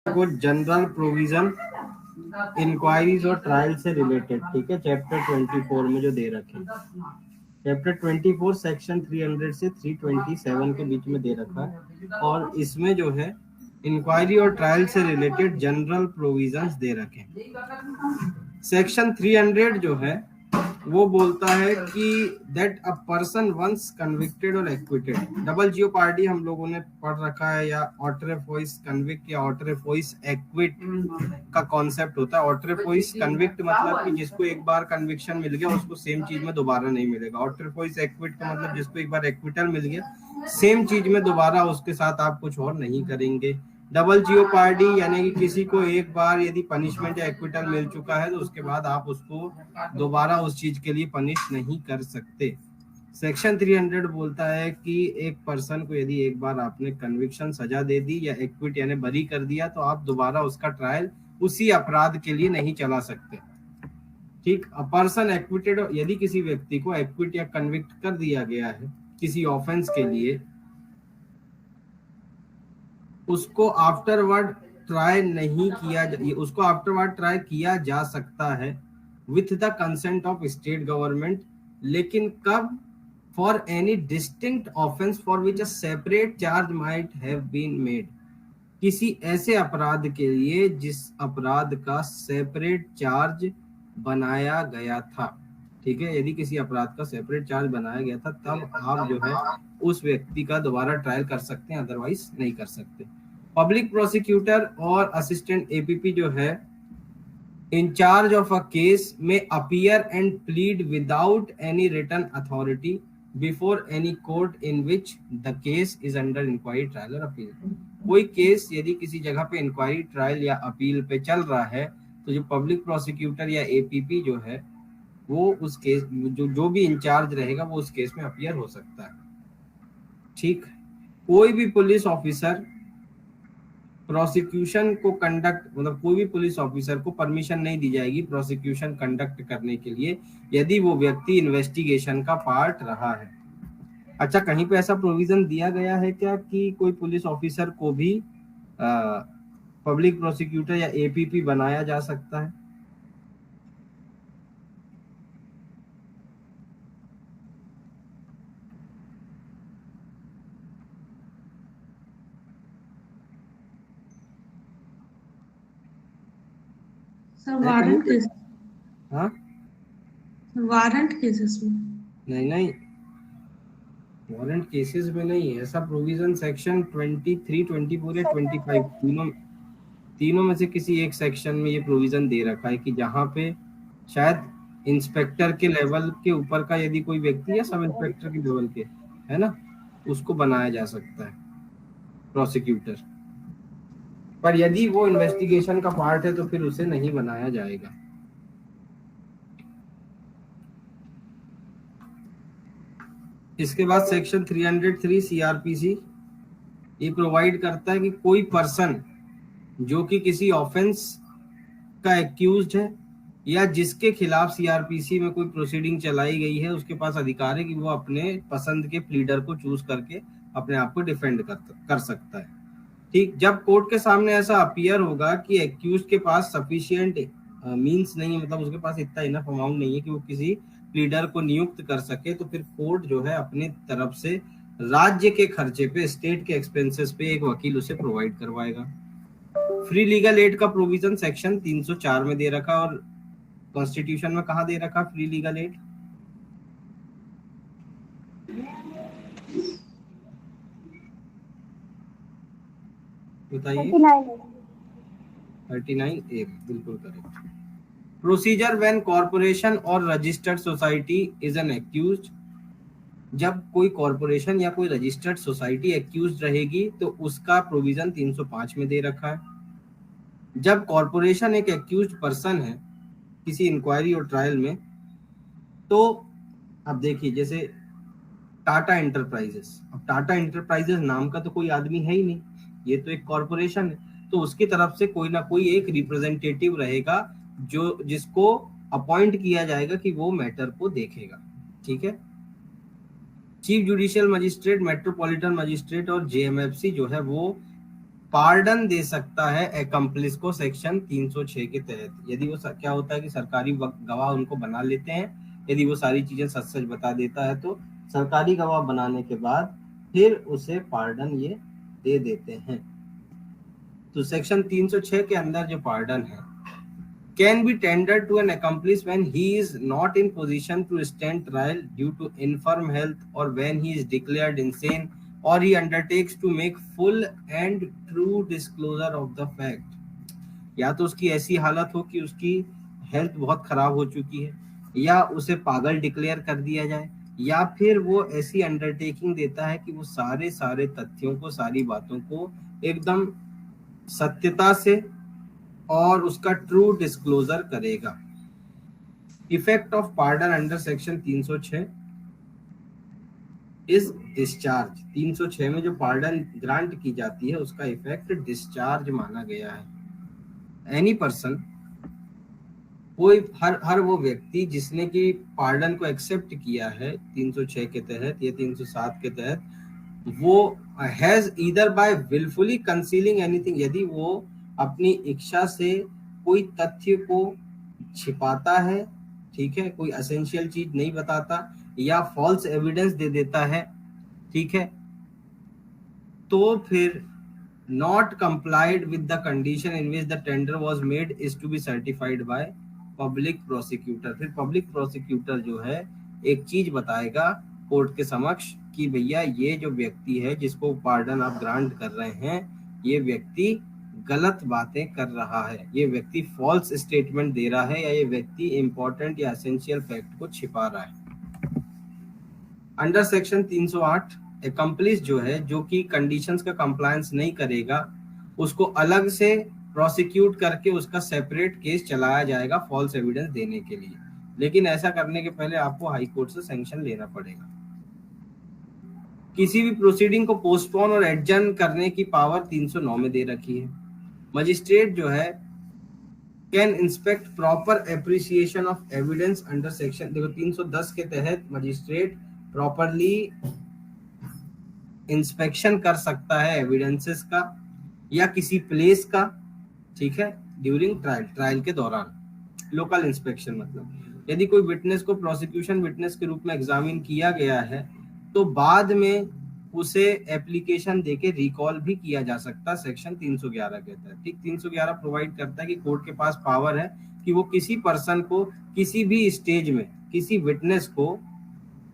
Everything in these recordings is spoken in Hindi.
को जनरल प्रोविजन इंक्वायरीज और ट्रायल से रिलेटेड, ठीक है, चैप्टर 24 में जो दे रखे हैं, चैप्टर 24 सेक्शन 300 से 327 के बीच में दे रखा है, और इसमें जो है इंक्वायरी और ट्रायल से रिलेटेड जनरल प्रोविजंस दे रखे हैं। सेक्शन 300 जो है वो बोलता है कि that a person once convicted और एक्विटेड, डबल जियोपार्डी हम लोगों ने पढ़ रखा है, या ऑटरेफोइस कन्विक्ट या ऑटरेफोइस एक्विट का कॉन्सेप्ट होता है। ऑटरेफोइस कन्विक्ट मतलब कि जिसको एक बार कन्विक्शन मिल गया उसको सेम चीज में दोबारा नहीं मिलेगा। ऑटरेफोइस एक्विट का मतलब जिसको एक बार एक्विटल मिल गया सेम चीज में दोबारा उसके साथ आप कुछ और नहीं करेंगे। डबल जियोपार्डी यानी कि किसी को एक बार यदि पनिशमेंट या एक्विटल मिल चुका है तो उसके बाद आप उसको दोबारा उस चीज के लिए पनिश नहीं कर सकते। सेक्शन 300 बोलता है कि एक पर्सन को यदि एक बार आपने कन्विक्शन सजा दे दी या एक्विट यानी बरी कर दिया तो आप दोबारा उसका ट्रायल उसी अपराध के लिए नहीं चला सकते। ठीक, अ पर्सन एक्विटेड, यदि किसी व्यक्ति को एक्विट या कन्विक्ट कर दिया गया है किसी ऑफेंस के लिए, उसको आफ्टरवर्ड ट्राई नहीं किया, उसको आफ्टरवर्ड ट्राई किया जा सकता है with the consent of state government, लेकिन कब? For any distinct offence for which a separate charge might have been made, किसी ऐसे अपराध के लिए जिस अपराध का सेपरेट चार्ज बनाया गया था। ठीक है, यदि किसी अपराध का सेपरेट चार्ज बनाया गया था तब आप जो है उस व्यक्ति का दोबारा ट्रायल कर सकते हैं, अदरवाइज नहीं कर सकते। पब्लिक प्रोसिक्यूटर और असिस्टेंट एपीपी जो है in charge of a case may appear and plead without any written authority before any court in which the case is under inquiry, trial or appeal। कोई केस यदि किसी जगह पे इंक्वायरी, ट्रायल या अपील पे चल रहा है तो जो पब्लिक प्रोसिक्यूटर या एपीपी जो है वो उस केस जो भी इंचार्ज रहेगा वो उस केस में अपीयर हो सकता है। ठीक, कोई भी पुलिस ऑफिसर प्रोसिक्यूशन को कंडक्ट, मतलब कोई भी पुलिस ऑफिसर को परमिशन नहीं दी जाएगी प्रोसिक्यूशन कंडक्ट करने के लिए यदि वो व्यक्ति इन्वेस्टिगेशन का पार्ट रहा है। अच्छा, कहीं पे ऐसा प्रोविजन दिया गया है क्या कि कोई पुलिस ऑफिसर को भी पब्लिक प्रोसिक्यूटर या एपीपी बनाया जा सकता है? सर वारंट केस, हाँ वारंट केसेस में नहीं, वारंट केसेस में नहीं, ऐसा प्रोविजन सेक्शन 23, 24 या 25 तीनों में से किसी एक सेक्शन में ये प्रोविजन दे रखा है कि जहां पे शायद इंस्पेक्टर के लेवल के ऊपर का यदि कोई व्यक्ति या सब इंस्पेक्टर के लेवल के है ना, उसको बनाया जा सकता है प्रोसिक्यूटर, पर यदि वो इन्वेस्टिगेशन का पार्ट है तो फिर उसे नहीं बनाया जाएगा। इसके बाद सेक्शन 303 सीआरपीसी ये प्रोवाइड करता है कि कोई पर्सन जो कि किसी ऑफेंस का एक्यूज्ड है या जिसके खिलाफ सीआरपीसी में कोई प्रोसीडिंग चलाई गई है उसके पास अधिकार है कि वो अपने पसंद के प्लीडर को चूज करके अपने आप को डिफेंड कर सकता है। ठीक, जब कोर्ट के सामने ऐसा अपीयर होगा कि एक्यूज के पास सफिशिएंट मींस नहीं है, मतलब उसके पास इतना इनफ अमाउंट नहीं है कि वो किसी प्लीडर को नियुक्त कर सके, तो फिर कोर्ट जो है अपनी तरफ से राज्य के खर्चे पे, स्टेट के एक्सपेंसेस पे एक वकील उसे प्रोवाइड करवाएगा। फ्री लीगल एड का प्रोविजन सेक्शन 304 में दे रखा, और कॉन्स्टिट्यूशन में कहा दे रखा फ्री लीगल एड? बताइए। 39A, बिल्कुल करेक्ट। प्रोसीजर व्हेन कॉर्पोरेशन और registered society is an accused, जब कोई कॉर्पोरेशन या कोई रजिस्टर्ड सोसाइटी एक्यूज्ड रहेगी तो उसका प्रोविजन 305 में दे रखा है। जब कॉर्पोरेशन एक एक्यूज्ड पर्सन है किसी इंक्वायरी और ट्रायल में, तो अब देखिए जैसे टाटा इंटरप्राइजेस, अब टाटा इंटरप्राइजेस नाम का तो कोई आदमी है ही नहीं, ये तो एक कॉर्पोरेशन है, तो उसकी तरफ से कोई ना कोई एक रिप्रेजेंटेटिव रहेगा जो जिसको अपॉइंट किया जाएगा कि वो मैटर को देखेगा। ठीक है, chief judicial magistrate, metropolitan magistrate और जेएमएफसी जो है वो पार्डन दे सकता है एकम्प्लिस को सेक्शन 306 के तहत। यदि वो क्या होता है कि सरकारी गवाह उनको बना लेते हैं, यदि वो सारी चीजें सच सच बता देता है तो सरकारी गवाह बनाने के बाद फिर उसे पार्डन ये दे देते हैं। तो सेक्शन 306 के अंदर जो पार्डन है, can be tendered to an accomplice when he is not in position to stand trial due to infirm health, or when he is declared insane, or he undertakes to make full and true disclosure of the fact। या तो उसकी ऐसी हालत हो कि उसकी हेल्थ बहुत खराब हो चुकी है, या उसे पागल डिक्लेयर कर दिया जाए, या फिर वो ऐसी अंडरटेकिंग देता है कि वो सारे तथ्यों को, सारी बातों को एकदम सत्यता से और उसका ट्रू डिस्क्लोजर करेगा। Effect of pardon under section 306 is discharge. 306 में जो पार्डन ग्रांट की जाती है उसका इफेक्ट डिस्चार्ज माना गया है। एनी पर्सन, कोई हर वो व्यक्ति जिसने की पार्डन को एक्सेप्ट किया है 306 के तहत या 307 के तहत, वो has either by wilfully concealing anything, यदि वो अपनी इच्छा से कोई तथ्य को छिपाता है, ठीक है, कोई एसेंशियल चीज नहीं बताता, या फॉल्स एविडेंस दे देता है, ठीक है, तो फिर not complied with the condition in which the tender was made is to be certified by public prosecutor. फिर पब्लिक प्रोसिक्यूटर जो है एक चीज बताएगा कोर्ट के समक्ष कि भैया ये जो व्यक्ति है जिसको पार्डन आप ग्रांट कर रहे हैं, ये व्यक्ति गलत बातें कर रहा है, ये व्यक्ति फॉल्स स्टेटमेंट दे रहा है, या ये व्यक्ति इंपॉर्टेंट या एसेंशियल फैक्ट को छिपा रहा है। अंडर सेक्शन 308 एकम्प्लिस जो है, जो कि कंडीशंस का कंप्लायंस नहीं करेगा, उसको अलग से प्रोसिक्यूट करके उसका सेपरेट केस चलाया जाएगा फॉल्स एविडेंस देने के लिए। लेकिन ऐसा करने के पहले आपको हाई कोर्ट से सैंक्शन लेना पड़ेगा। किसी भी प्रोसीडिंग को पोस्टपोन और एडजर्न करने की पावर 309 में दे रखी है। मजिस्ट्रेट जो है can inspect proper appreciation of evidence under section, देखो 310 के तहत मजिस्ट्रेट प्रॉपरली इंस्पेक्शन कर सकता है एविडेंसेस का या किसी प्लेस का, ठीक है, ड्यूरिंग ट्रायल के दौरान। लोकल इंस्पेक्शन मतलब यदि कोई विटनेस को प्रोसिक्यूशन विटनेस के रूप में एग्जामिन किया गया है तो बाद में उसे एप्लीकेशन देके रिकॉल भी किया जा सकता है, सेक्शन 311 कहता है। ठीक, 311 प्रोवाइड करता है कि कोर्ट के पास पावर है कि वो किसी पर्सन को किसी भी स्टेज में, किसी विटनेस को,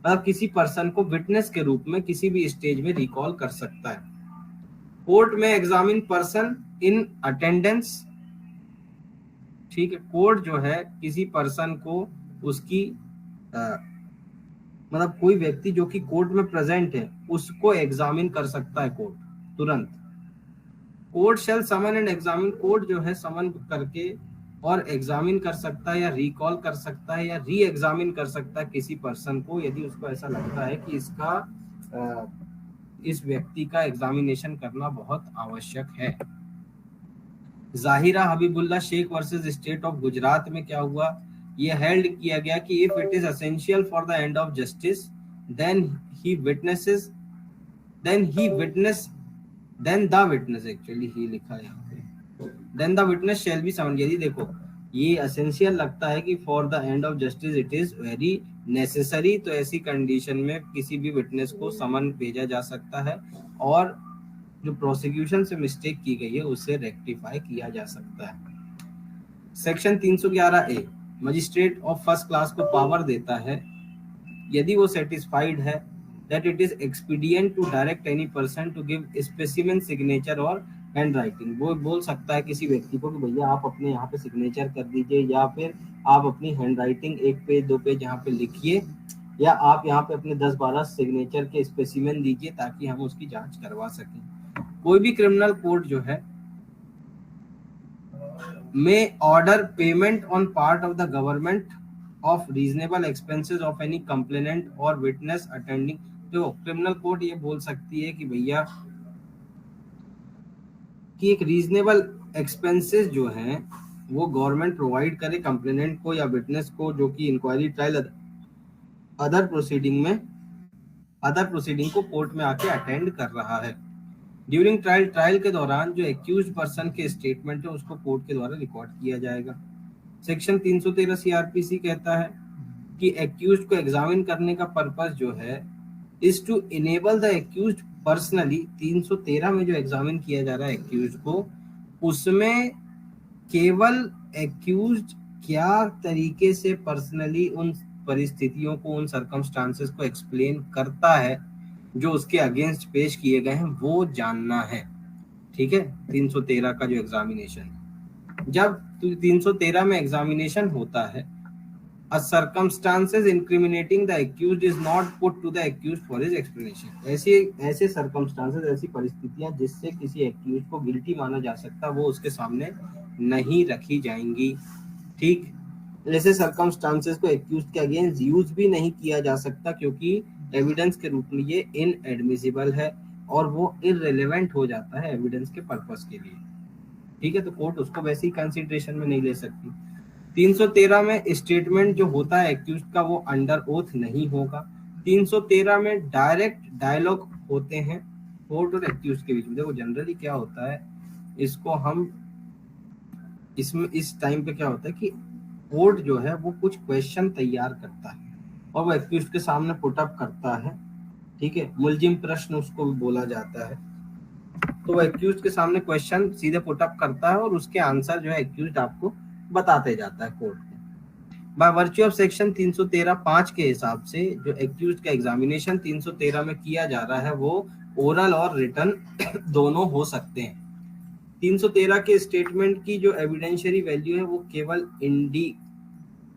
किसी पर्सन को विटनेस के रूप में किसी भी स्टेज में रिकॉल कर सकता है। कोर्ट में एग्जामिन पर्सन इन अटेंडेंस, ठीक है, कोर्ट जो है किसी पर्सन को उसकी मतलब कोई व्यक्ति जो कि कोर्ट में प्रेजेंट है उसको एग्जामिन कर सकता है कोर्ट तुरंत। Court shall summon and examine, court जो है समन करके और एग्जामिन कर सकता है या रिकॉल कर सकता है या री एग्जामिन कर सकता है किसी पर्सन को, यदि उसको ऐसा लगता है कि इस व्यक्ति का एग्जामिनेशन करना बहुत आवश्यक है। Zahira Habibullah Sheikh versus state of Gujarat में क्या हुआ, ये हेल्ड किया गया कि if it is essential for the end of justice then the witness, actually ही लिखा है यहाँ पे, then the witness shall be summon. यदि देखो ये एसेंशियल लगता है कि for the end of justice it is very necessary, तो ऐसी कंडीशन में किसी भी विटनेस को समन भेजा जा सकता है और जो प्रोसिक्यूशन से मिस्टेक की गई है उसे रेक्टिफाई किया जा सकता है। Section 311A magistrate of first class को पावर देता है यदि वो सेटिस्फाइड है that it is expedient to direct any person to give specimen signature और हैंड राइटिंग, वो बोल सकता है किसी व्यक्ति को कि भैया आप अपने यहाँ पे सिग्नेचर कर दीजिए, या फिर आप अपनी हैंड राइटिंग 1 पेज 2 पेज यहाँ पे लिखिए, या आप यहाँ पे अपने 10-12 सिग्नेचर के स्पेसिमेन दीजिए ताकि हम उसकी जांच करवा सकें। कोई भी क्रिमिनल कोर्ट जो है may order payment on part of the government of reasonable expenses of any complainant or witness attending। तो क्रिमिनल कोर्ट ये बोल सकती है कि भैया कि एक रीजनेबल एक्सपेंसेस जो हैं वो गवर्नमेंट प्रोवाइड करे कंप्लेनेंट को या विटनेस को जो कि इंक्वायरी ट्रायल अदर प्रोसीडिंग को कोर्ट में आके अटेंड कर रहा है। ड्यूरिंग ट्रायल के दौरान जो एक्यूज्ड पर्सन के स्टेटमेंट है उसको कोर्ट के द्वारा रिकॉर्ड किया जाएगा। सेक्शन 313 सीआरपीसी कहता है कि एक्यूज्ड को एग्जामिन करने का पर्पस जो है is to enable the accused personally. 313 में जो एग्जामिन किया जा रहा है एक्यूज्ड को, उसमें केवल एक्यूज्ड क्या तरीके से पर्सनली उन परिस्थितियों को, उन सर्कमस्टांसेस को एक्सप्लेन करता है जो उसके अगेंस्ट पेश किए गए हैं, वो जानना है। ठीक है, 313 का जो एग्जामिनेशन, जब 313 में एग्जामिनेशन होता है, a circumstances incriminating the accused is not put to the accused for his explanation। ऐसे circumstances, ऐसी परिस्थितियां जिससे किसी accused को गिल्टी माना जा सकता, वो उसके सामने नहीं रखी जाएंगी। ठीक, ऐसे circumstances को accused के अगेंस्ट यूज भी नहीं किया जा सकता, क्योंकि एविडेंस के रूप में ये इनएडमिसिबल है और वो इररिलेवेंट हो जाता है एविडेंस के पर्पस के लिए। ठीक है, तो कोर्ट उसको वैसे ही कंसिडरेशन में नहीं ले सकती। 313 में स्टेटमेंट जो होता है एक्यूज्ड का, वो अंडर ओथ नहीं होगा। 313 में डायरेक्ट डायलॉग होते हैं कोर्ट और एक्यूज्ड के बीच में। देखो जनरली क्या होता है, इसको हम इसमें इस टाइम पे क्या होता है कि कोर्ट जो है वो कुछ क्वेश्चन तैयार करता है और वो एक्यूज्ड के सामने पुट अप करता है। ठीक है, मुलजिम प्रश्न उसको भी बोला जाता है। तो वो एक्यूज्ड के सामने क्वेश्चन सीधे पुट अप करता है और उसके आंसर जो है एक्यूज्ड आपको बताते जाता है कोर्ट को। बाय वर्च्यू ऑफ सेक्शन 313(5) के हिसाब से जो एक्यूज्ड का एग्जामिनेशन 313 में किया जा रहा है, वो ओरल और रिटन दोनों हो सकते हैं। 313 के स्टेटमेंट की जो एविडेंशियरी वैल्यू है वो केवल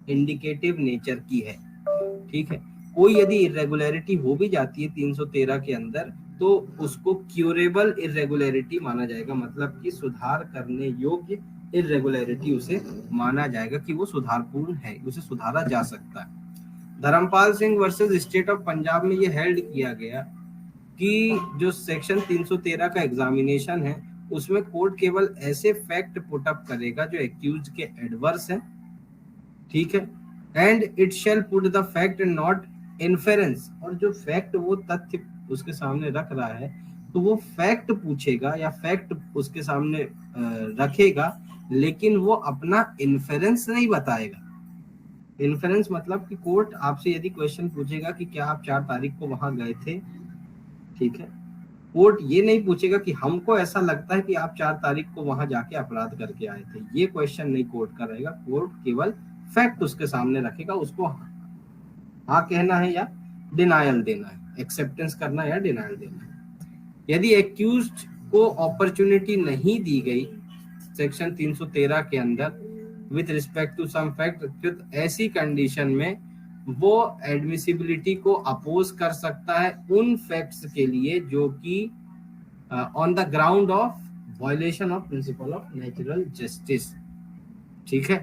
इंडिकेटिव नेचर की है। ठीक है, कोई यदि इरेगुलरिटी हो भी जाती है 313 के अंदर, तो उसको क्यूरेबल इरेगुलरिटी माना जाएगा, मतलब कि सुधार करने योग्य इरेगुलरिटी उसे माना जाएगा कि वो सुधारपूर्ण है, उसे सुधारा जा सकता है। Dharampal Singh versus state of Punjab में ये हेल्ड किया गया कि जो सेक्शन 313 का एग्जामिनेशन है उसमें कोर्ट केवल ऐसे फैक्ट पुट अप करेगा जो एक्यूज्ड के एडवर्स है। ठीक है, and it shall put the fact and not inference. और जो फैक्ट वो तथ्य उसके सामने रख रहा है, तो वो फैक्ट पूछेगा या फैक्ट उसके सामने रखेगा, लेकिन वो अपना इन्फेरेंस नहीं बताएगा। इन्फेरेंस मतलब कि कोर्ट आपसे यदि क्वेश्चन पूछेगा कि क्या आप 4 तारीख को वहां गए थे, ठीक है, कोर्ट ये नहीं पूछेगा कि हमको ऐसा लगता है कि आप 4 तारीख को वहां जाके अपराध करके आए थे। ये क्वेश्चन नहीं कोर्ट का रहेगा। कोर्ट केवल फैक्ट उसके सामने रखेगा, उसको हाँ कहना है या डिनायल देना है, एक्सेप्टेंस करना है या डिनायल देना है। यदि एक्यूज्ड को अपॉर्चुनिटी नहीं दी गई सेक्शन 313 के अंदर with respect to some fact, तो ऐसी कंडीशन में वो एडमिसिबिलिटी को अपोज कर सकता है उन फैक्ट्स के लिए जो कि on the ground of violation of principle of natural justice. ठीक है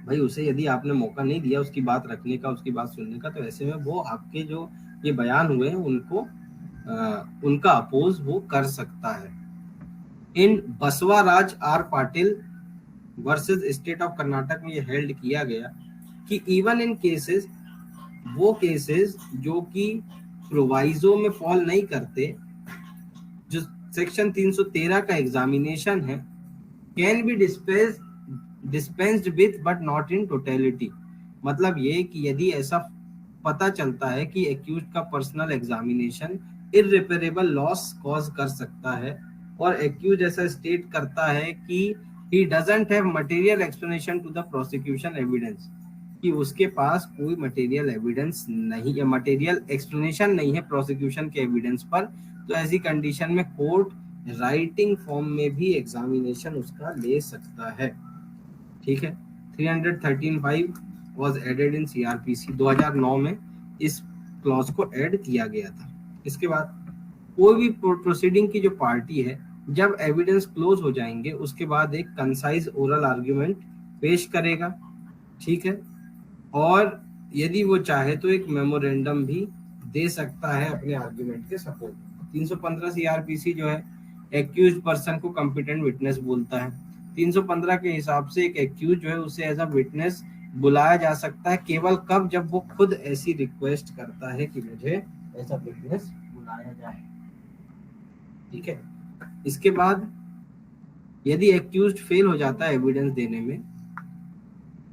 भाई, उसे यदि आपने मौका नहीं दिया उसकी बात रखने का, उसकी बात सुनने का, तो ऐसे में वो आपके जो ये बयान हुए हैं उनको उनका अपोज वो कर सकता है। In Basavaraj R Patil versus state of Karnataka में ये हेल्ड किया गया कि इवन इन केसेस, वो केसेस जो कि प्रोवाइजो में फॉल नहीं करते, जो सेक्शन 313 का एग्जामिनेशन है, can be dispensed with but not in totality. मतलब ये कि यदि ऐसा पता चलता है कि एक्यूज्ड का पर्सनल एग्जामिनेशन इररिपेरेबल लॉस कॉज कर सकता है और एक्यूज्ड ऐसा स्टेट करता है कि he doesn't have material explanation to the prosecution evidence, कि उसके पास कोई मटेरियल एविडेंस नहीं या मटेरियल एक्सप्लेनेशन नहीं है प्रोसिक्यूशन के एविडेंस पर, तो ऐसी कंडीशन में कोर्ट राइटिंग फॉर्म में भी एग्जामिनेशन उसका ले सकता है। ठीक है, 313(5) was added in CRPC 2009 में इस क्लॉज को ऐड किया गया था। इसके बाद कोई भी प्रोसीडिंग की जो पार्टी है, जब एविडेंस क्लोज हो जाएंगे उसके बाद एक कंसाइज ओरल आर्ग्यूमेंट पेश करेगा। ठीक है, और यदि वो चाहे तो एक मेमोरेंडम भी दे सकता है अपने आर्ग्यूमेंट के सपोर्ट। 315 सीआरपीसी जो है एक्यूज्ड पर्सन को कॉम्पिटेंट विटनेस बोलता है। 315 के हिसाब से एक एक्यूज जो है उसे एज अ विटनेस बुलाया जा सकता है केवल कब, जब वो खुद ऐसी रिक्वेस्ट करता है कि मुझे ऐसा विटनेस बुलाया जाए। ठीक है। इसके बाद यदि एक्यूज्ड फेल हो जाता है एविडेंस देने में,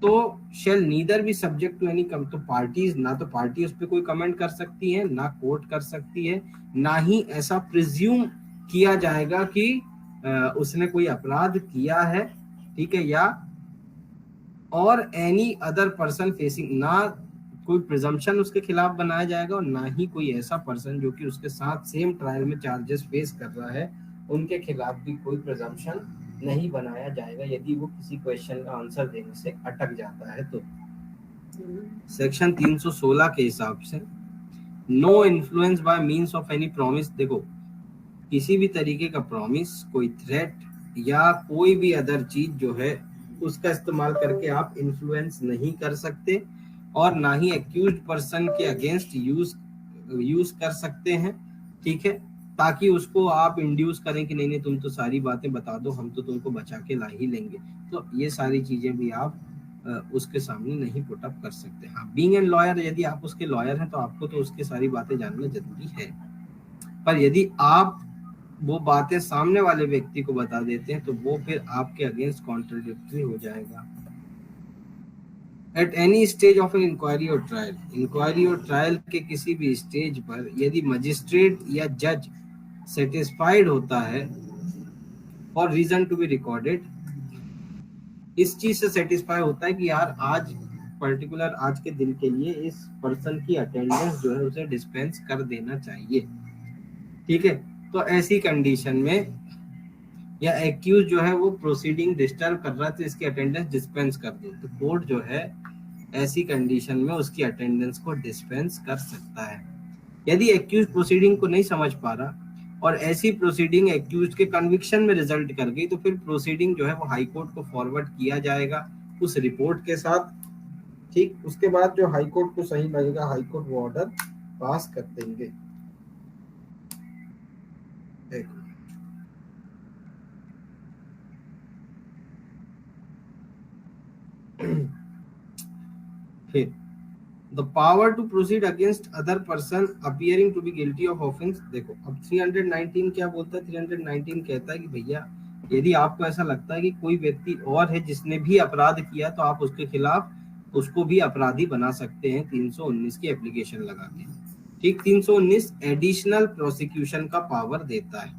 तो शेल नीदर भी सब्जेक्ट टू एनी कम, तो पार्टीज ना तो पार्टी उस पर कोई कमेंट कर सकती है, ना कोर्ट कर सकती है, ना ही ऐसा प्रिज्यूम किया जाएगा कि उसने कोई अपराध किया है, ठीक है, या और एनी अदर पर्सन फेसिंग, ना कोई प्रिजम्पशन उसके खिलाफ बनाया जाएगा और ना ही कोई ऐसा पर्सन जो कि उसके साथ सेम ट्रायल में चार्जेस फेस कर रहा है उनके खिलाफ भी कोई प्रिजम्पशन नहीं बनाया जाएगा यदि वो किसी क्वेश्चन का आंसर देने से अटक जाता है। तो सेक्शन 316 के हिसाब से no influence by means of any promise, देखो किसी भी तरीके का प्रॉमिस, कोई थ्रेट या कोई भी अदर चीज जो है उसका इस्तेमाल करके आप इन्फ्लुएंस नहीं कर सकते और ना ही एक्यूज्ड पर्सन के अगेंस्ट यूज कर सकते हैं, ठीक है, ताकि उसको आप इंड्यूस करें कि नहीं नहीं तुम तो सारी बातें बता दो, हम तो तुमको बचा के ला ही लेंगे। तो ये सारी चीजें भी आप उसके सामने नहीं पुट अप कर सकते। हाँ, बीइंग एन लॉयर, यदि आप उसके लॉयर हैं तो आपको तो उसकी सारी बातें जानना जरूरी है, पर यदि आप वो बातें सामने वाले व्यक्ति को बता देते हैं तो वो फिर आपके अगेंस्ट कॉन्ट्रडिक्टरी हो जाएगा। At any stage of an inquiry और ट्रायल, इंक्वायरी और ट्रायल के किसी भी स्टेज पर यदि मजिस्ट्रेट या जज सेटिस्फाइड होता है और रीजन टू बी रिकॉर्डेड, इस चीज से सेटिस्फाई होता है कि यार आज पर्टिकुलर आज के दिन के लिए इस पर्सन की अटेंडेंस जो है उसे डिस्पेंस कर देना चाहिए, ठीक है, तो ऐसी कंडीशन में या एक्यूज जो है वो प्रोसीडिंग डिस्टर्ब कर रहा है तो इसकी अटेंडेंस डिस्पेंस कर दो, तो कोर्ट जो है ऐसी कंडीशन में उसकी अटेंडेंस को डिस्पेंस कर सकता है। यदि एक्यूज प्रोसीडिंग को नहीं समझ पा रहा और ऐसी प्रोसीडिंग एक्यूज के कन्विक्शन में रिजल्ट कर गई तो फिर प्रोसीडिंग जो है वो हाई कोर्ट को फॉरवर्ड किया जाएगा उस रिपोर्ट के साथ, ठीक। उसके बाद जो हाई कोर्ट को सही लगेगा हाई कोर्ट वो ऑर्डर पास कर देंगे। फिर the power to proceed against other person appearing to be guilty of offence, देखो अब 319 क्या बोलता है, 319 कहता है कि भैया यदि आपको ऐसा लगता है कि कोई व्यक्ति और है जिसने भी अपराध किया तो आप उसके खिलाफ उसको भी अपराधी बना सकते हैं 319 की एप्लीकेशन लगा के, ठीक। 319 एडिशनल प्रोसिक्यूशन का पावर देता है।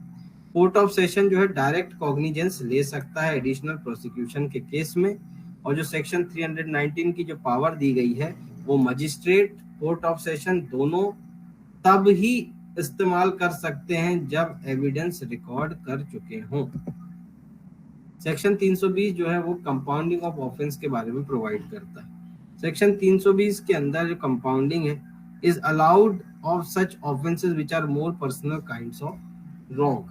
कोर्ट ऑफ सेशन जो है डायरेक्ट कॉग्निजेंस ले सकता है एडिशनल प्रोसिक्यूशन के केस में, और जो सेक्शन 319 की जो पावर दी गई है वो मजिस्ट्रेट, कोर्ट ऑफ सेशन दोनों तब ही इस्तेमाल कर सकते हैं जब एविडेंस रिकॉर्ड कर चुके हों। सेक्शन 320 जो है वो कंपाउंडिंग ऑफ ऑफेंस के बारे में प्रोवाइड करता है। सेक्शन 320 के अंदर जो कंपाउंडिंग है is allowed of such offences which are more personal kinds of wrong,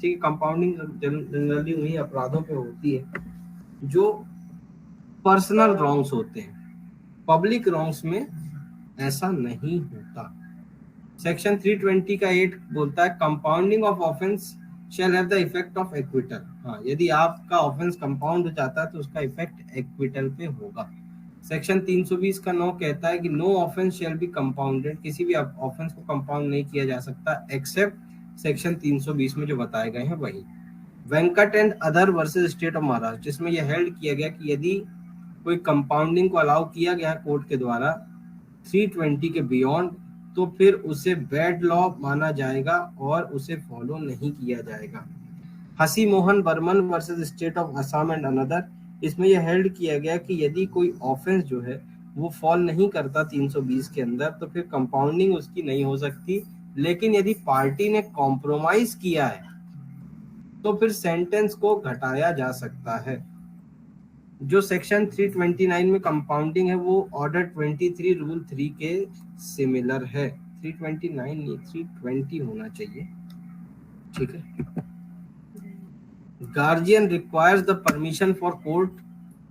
ठीक है। कंपाउंडिंग जनरली उन्हीं अपराधों पे होती है जो पर्सनल रॉन्ग्स होते हैं, पब्लिक रॉन्ग्स में ऐसा नहीं होता। सेक्शन 320 का 8 बोलता है compounding of offence shall have the effect of acquittal, हाँ यदि आपका ऑफेंस कंपाउंड हो जाता है तो उसका इफेक्ट एक्विटल पे होगा। सेक्शन 320 का 9 कहता है कि no offence shall be compounded, किसी भी ऑफेंस को कंपाउंड नहीं किया जा सकता एक्सेप्ट सेक्शन 320 में जो बताए गए हैं वही। Venkat and other versus state of Maharashtra, जिसमें यह हेल्ड किया गया कि यदि कोई कंपाउंडिंग को अलाउ किया गया है कोर्ट के द्वारा 320 के बियॉन्ड तो फिर उसे बैड लॉ माना जाएगा और उसे फॉलो नहीं किया जाएगा। Hasi Mohan Barman versus state of Assam and another, इसमें यह हेल्ड किया गया कि यदि कोई ऑफेंस जो है वो फॉल नहीं करता 320 के अंदर तो फिर कंपाउंडिंग उसकी नहीं हो सकती, लेकिन यदि पार्टी ने कॉम्प्रोमाइज किया है तो फिर सेंटेंस को घटाया जा सकता है। जो सेक्शन 329 में कंपाउंडिंग है वो ऑर्डर 23 रूल 3 के सिमिलर है, 329 नहीं 320 होना चाहिए, ठीक है। Guardian requires the permission for court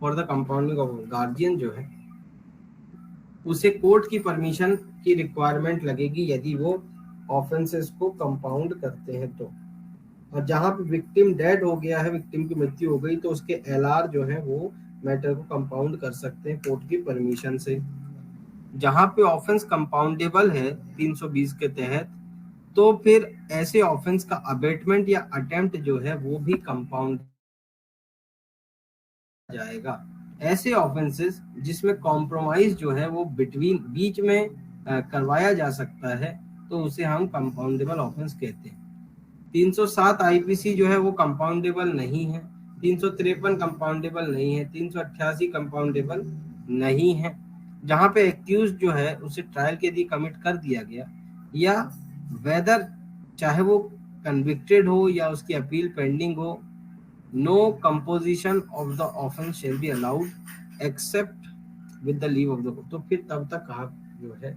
for the compounding of, guardian जो है उसे कोर्ट की परमिशन की रिक्वायरमेंट लगेगी यदि वो ऑफेंसेस को कंपाउंड करते हैं तो, और जहां पे विक्टिम डेड हो गया है, विक्टिम की मृत्यु हो गई तो उसके एलआर जो है वो मैटर को कंपाउंड कर सकते हैं कोर्ट की परमिशन से। जहां पे ऑफेंस कंपाउंडेबल है 320 के तहत तो फिर ऐसे ऑफेंस का अबेटमेंट या अटेम्प्ट जो है वो भी कंपाउंड जाएगा। ऐसे ऑफेंसेस जिसमें कॉम्प्रोमाइज जो है वो बीच में करवाया जा सकता है तो उसे हम कंपाउंडेबल ऑफेंस कहते हैं। 307 आईपीसी जो है वो कंपाउंडेबल नहीं है, 353 कंपाउंडेबल नहीं है, 388 कंपाउंडेबल नहीं है। जहां पे एक्यूज जो है उसे ट्रायल के लिए कमिट कर दिया गया या वेदर चाहे वो कन्विक्टेड हो या उसकी अपील पेंडिंग हो, no composition of the offence shall be allowed except with the leave of the court. तो फिर तब तक आप जो है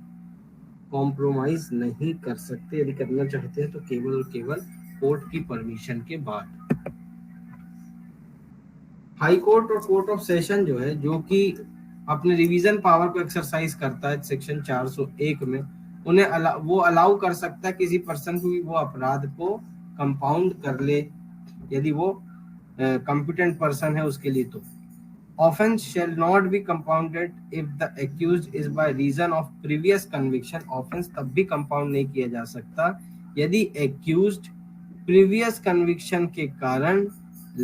कॉम्प्रोमाइज नहीं कर सकते, यदि करना चाहते हैं तो केवल और केवल कोर्ट की परमिशन के बाद। हाई कोर्ट और कोर्ट ऑफ सेशन जो है जो कि अपने रिवीजन पावर को एक्सरसाइज करता है सेक्शन 401 में, उन्हें वो अलाउ कर सकता है किसी पर्सन को भी वो अपराध को कंपाउंड कर ले यदि वो कॉम्पिटेंट पर्सन है उसके लिए। तो offense shall not be compounded if the accused is by reason of previous conviction। offense तब भी compound नहीं किया जा सकता यदि accused previous conviction के कारण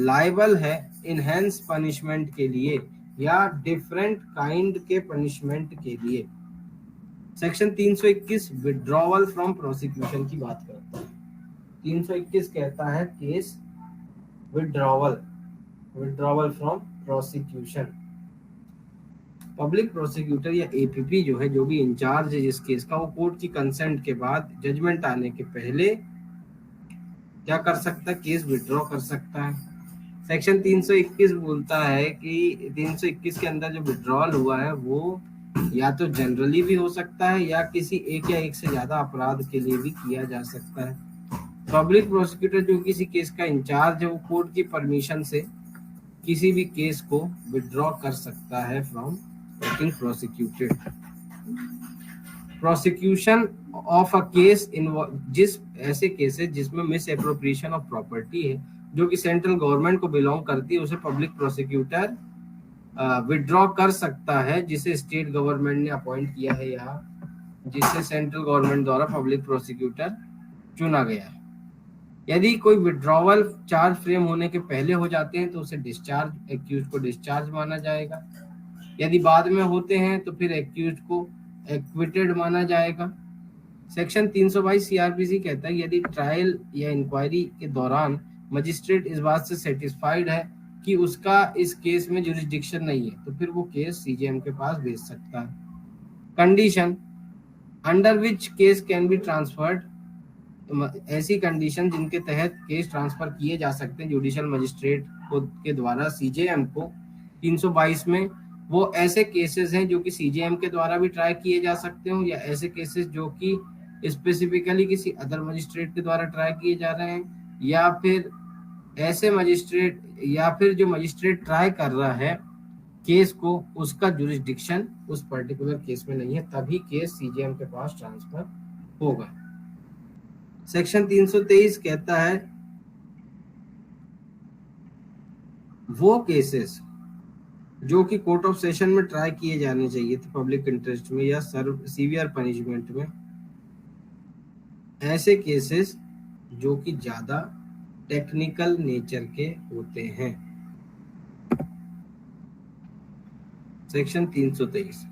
liable है enhanced punishment के लिए या different kind के punishment के लिए। सेक्शन 321 withdrawal from prosecution की बात करता है। 321 कहता है case withdrawal from prosecution. Public prosecutor या एपीपी जो है, जो भी इंचार्ज है जिस केस का, वो कोर्ट की कंसेंट के बाद जजमेंट आने के पहले क्या कर सकता है, केस विड्रॉ कर सकता है। सेक्शन 321 बोलता है कि 321 के अंदर जो विड्रॉल हुआ है वो या तो जनरली भी हो सकता है या किसी एक या एक से ज्यादा अपराध के लिए भी किया जा सकता है। पब्लिक प्रोसिक्यूटर जो किसी केस का इंचार्ज है वो कोर्ट की परमिशन से किसी भी केस को विड्रॉ कर सकता है from getting prosecuted. Prosecution of a case जिस ऐसे केसेस जिसमें मिस एप्रोप्रिएशन ऑफ प्रॉपर्टी है जो कि सेंट्रल गवर्नमेंट को बिलोंग करती है, उसे पब्लिक प्रोसिक्यूटर विड्रॉ कर सकता है जिसे स्टेट गवर्नमेंट ने अपॉइंट किया है या जिसे सेंट्रल गवर्नमेंट द्वारा पब्लिक प्रोसिक्यूटर चुना गया है। यदि कोई विड्रॉवल चार्ज फ्रेम होने के पहले हो जाते हैं तो उसे डिस्चार्ज, एक्यूज को डिस्चार्ज माना जाएगा। यदि बाद में होते हैं तो फिर एक्यूज को एक्विटेड माना जाएगा। सेक्शन 322 सीआरपीसी कहता है यदि ट्रायल या इंक्वायरी के दौरान मजिस्ट्रेट इस बात से सेटिस्फाइड है कि उसका इस केस में जुरिस्डिक्शन नहीं है तो फिर वो केस सीजेएम के पास भेज सकता है। Condition under which case can be transferred, ऐसी कंडीशन जिनके तहत केस ट्रांसफर किए जा सकते हैं जुडिशियल मजिस्ट्रेट को के द्वारा सीजेएम को। 322 में वो ऐसे केसेस हैं जो कि सीजेएम के द्वारा भी ट्राई किए जा सकते हो या ऐसे केसेस जो कि स्पेसिफिकली किसी अदर मजिस्ट्रेट के द्वारा ट्राई किए जा रहे हैं या फिर ऐसे मजिस्ट्रेट या फिर जो मजिस्ट्रेट ट्राई कर रहा है केस को उसका जुरिस्डिक्शन उस पर्टिकुलर केस में नहीं है, तभी केस सीजेएम के पास ट्रांसफर होगा। सेक्शन 323 कहता है वो केसेस जो कि कोर्ट ऑफ सेशन में ट्राई किए जाने चाहिए थे पब्लिक इंटरेस्ट में या सीवियर पनिशमेंट में, ऐसे केसेस जो कि ज्यादा टेक्निकल नेचर के होते हैं। Section 323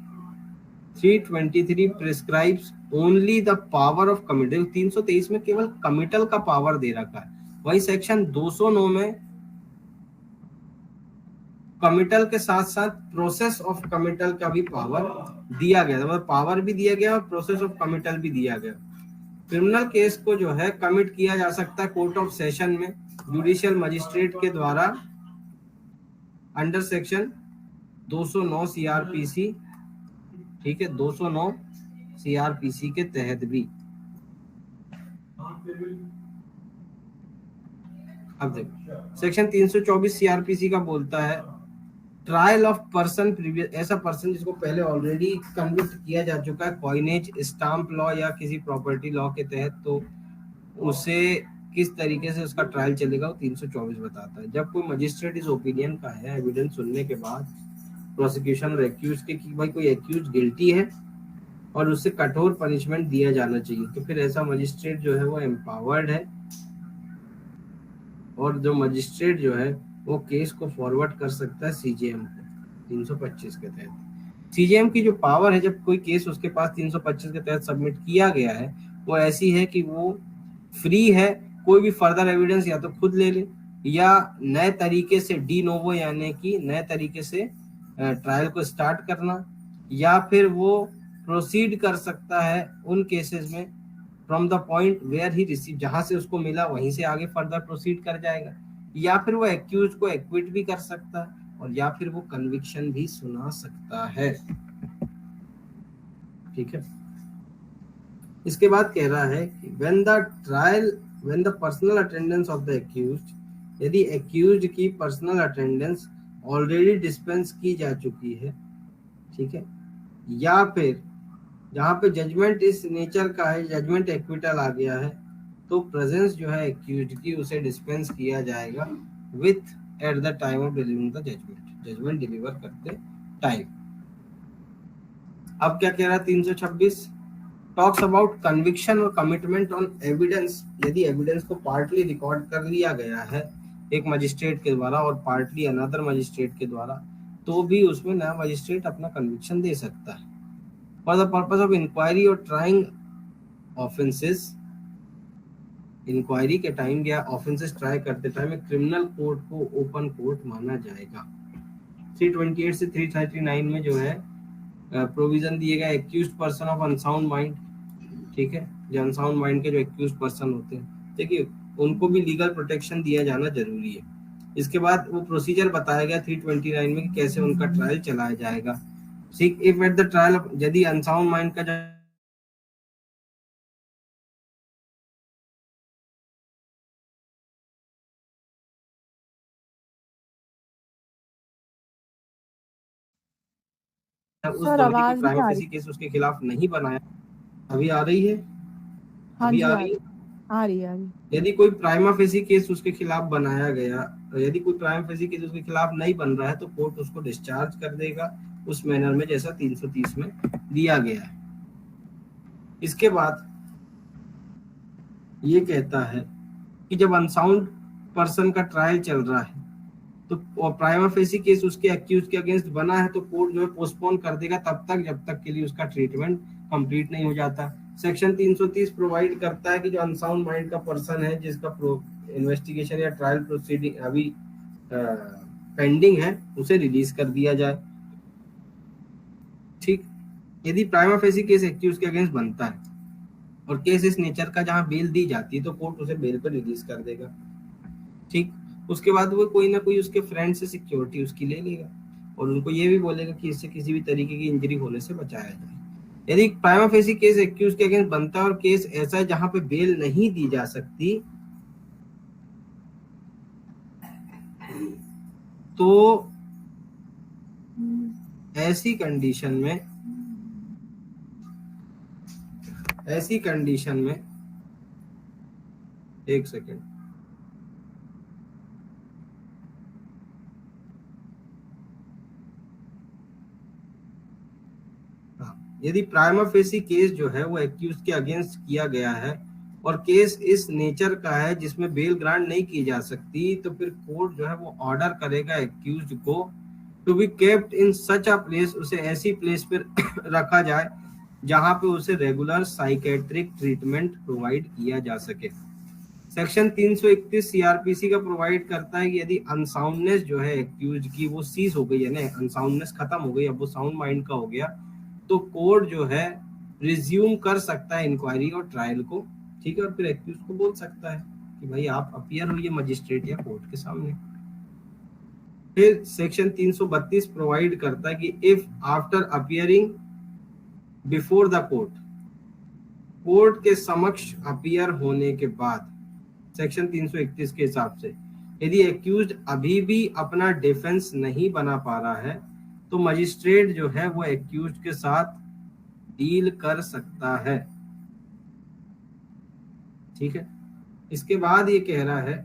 323 prescribes only the power of committal. 323 में केवल कमिटल का पावर दे रखा है, वही सेक्शन 209 में कमिटल के साथ साथ प्रोसेस ऑफ कमिटल का भी पावर दिया गया, मतलब पावर भी दिया गया और प्रोसेस ऑफ कमिटल भी दिया गया। क्रिमिनल केस को जो है कमिट किया जा सकता है कोर्ट ऑफ सेशन में जुडिशियल मजिस्ट्रेट के द्वारा अंडर सेक्शन 209 सीआरपीसी, ठीक है, 209 सीआरपीसी के तहत भी। अब देखो सेक्शन 324 सीआरपीसी का बोलता है ट्रायल ऑफ पर्सन प्रीवियस, ऐसा पर्सन जिसको पहले ऑलरेडी कन्विक्ट किया जा चुका है कॉइनेज, स्टाम्प लॉ या किसी प्रॉपर्टी लॉ के तहत, तो उसे किस तरीके से उसका ट्रायल चलेगा वो 324 बताता है। जब कोई मजिस्ट्रेट इस ओपिनियन का है एविडेंस सुनने के बाद प्रोसिक्यूशन और एक्यूज के कि भाई कोई एक्यूज गिल्टी है और उससे कठोर पनिशमेंट दिया जाना चाहिए। तो फिर ऐसा मजिस्ट्रेट जो है वो एम्पावर्ड है, और जो मजिस्ट्रेट जो है वो केस को फॉरवर्ड कर सकता है सीजेएम को 325 के तहत। सीजेएम की जो पावर है जब कोई केस उसके पास 325 के तहत सबमिट किया गया है, वो ऐसी है कि वो फ्री है, कोई भी फर्दर एविडेंस या तो खुद ले ले, या नए तरीके से डी नोवो यानी कि नए तरीके से ट्रायल को स्टार्ट करना, या फिर वो प्रोसीड कर सकता है उन केसेस में from the point where he receive, जहां से उसको मिला वहीं से आगे फर्दर प्रोसीड कर जाएगा, या फिर वो एक्यूज को एक्विट भी कर सकता है, और या फिर वो कन्विक्शन भी सुना सकता है। ठीक है। इसके बाद कह रहा है कि when the personal attendance of the accused, यदि एक्यूज्ड की पर्सनल अटेंडेंस ऑलरेडी डिस्पेंस की जा चुकी है, ठीक है, या फिर जहां पे जजमेंट इस नेचर का है, जजमेंट एक्विटल आ गया है, तो प्रेजेंस जो है एक्यूज्ड की उसे डिस्पेंस किया जाएगा with at the time of delivering the judgment, judgment deliver करते टाइम। अब क्या कह रहा है 326, टॉक्स अबाउट कन्विक्शन और कमिटमेंट ऑन एविडेंस। यदि एविडेंस को पार्टली रिकॉर्ड कर लिया गया है एक मजिस्ट्रेट के द्वारा और पार्टली अनदर मजिस्ट्रेट के द्वारा, तो भी उसमें नया मजिस्ट्रेट अपना कन्विक्शन दे सकता है। For the purpose of inquiry और ट्राइंग ऑफेंसेस, इंक्वायरी के टाइम या ऑफेंसेस ट्राई करते टाइम एक क्रिमिनल कोर्ट को ओपन कोर्ट माना जाएगा। 328 से 339 में जो है प्रोविजन दिए गए accused person of unsound mind, ठीक है, जो अनसाउंड माइंड के जो एक्यूज्ड पर्सन होते हैं, देखिए उनको भी लीगल प्रोटेक्शन दिया जाना जरूरी है। इसके बाद वो प्रोसीजर बताया गया 329 में कि कैसे उनका ट्रायल चलाया जाएगा। ठीक, इफ एट द ट्रायल, यदि अनसाउंड माइंड का उस सर गलती को आवाज नहीं प्राइमा आ फेसी रही। केस उसके खिलाफ नहीं बनाया। अभी आ रही है? हाँ अभी जी, आ आ रही है? आ रही है। यदि कोई प्राइमा फेसी केस उसके खिलाफ बनाया गया, यदि कोई प्राइमा फेसी केस उसके खिलाफ नहीं बन रहा है, तो कोर्ट उसको डिस्चार्ज कर देगा उस मैनर में जैसा 330 में दिया गया है। इसके बाद ये कहता है कि जब अनसाउंड पर्सन का ट्रायल चल रहा है तो प्राइमा फेसी केस उसके एक्यूज के अगेंस्ट बना है, तो कोर्ट जो है पोस्टपोन कर देगा तब तक जब तक के लिए उसका ट्रीटमेंट कंप्लीट नहीं हो जाता। सेक्शन 330 प्रोवाइड करता है कि जो अनसाउंड माइंड का पर्सन है जिसका इन्वेस्टिगेशन या ट्रायल प्रोसीडिंग अभी पेंडिंग है, उसे रिलीज कर दिया जाए। ठीक, यदि प्राइमा फेसी केस एक्यूज के अगेंस्ट बनता है और केस इस नेचर का जहां बेल दी जाती है, तो कोर्ट उसे बेल पर रिलीज कर देगा। ठीक, उसके बाद वो कोई ना कोई उसके फ्रेंड से सिक्योरिटी उसकी ले लेगा और उनको ये भी बोलेगा कि इससे किसी भी तरीके की इंजरी होने से बचाया जाए। यदि प्राइमा फेसी केस एक्यूज के अगेंस्ट बनता है और केस ऐसा है जहां पे बेल नहीं दी जा सकती, तो ऐसी कंडीशन में एक सेकेंड, यदि प्राइमा फेसी केस जो है वो एक्यूज के अगेंस्ट किया गया है और केस इस नेचर का है जिसमें बेल ग्रांट नहीं की जा सकती, तो फिर कोर्ट जो है वो ऑर्डर करेगा एक्यूज को to be kept in such a place, उसे ऐसी प्लेस पर रखा जाए जहां पे उसे रेगुलर साइकेट्रिक ट्रीटमेंट प्रोवाइड किया जा सके। सेक्शन 331 सीआरपीसी का प्रोवाइड करता है कि यदि अनसाउंडनेस जो है एक्यूज की वो सीज हो गई है ना, अनसाउंडनेस खत्म हो गई, अब वो साउंड माइंड का हो गया, तो कोर्ट जो है रिज्यूम कर सकता है इंक्वायरी और ट्रायल को। ठीक है, और फिर एक्यूज को बोल सकता है कि भाई आप अपीयर होइए मजिस्ट्रेट या कोर्ट के सामने। फिर सेक्शन 332 प्रोवाइड करता है कि if after appearing before the court के समक्ष अपीयर होने के बाद, सेक्शन 331 के हिसाब से यदि एक्यूज्ड अभी भी अपना डिफेंस नहीं बना पा रहा है, तो मजिस्ट्रेट जो है वो एक्यूज्ड के साथ डील कर सकता है। ठीक है, इसके बाद ये कह रहा है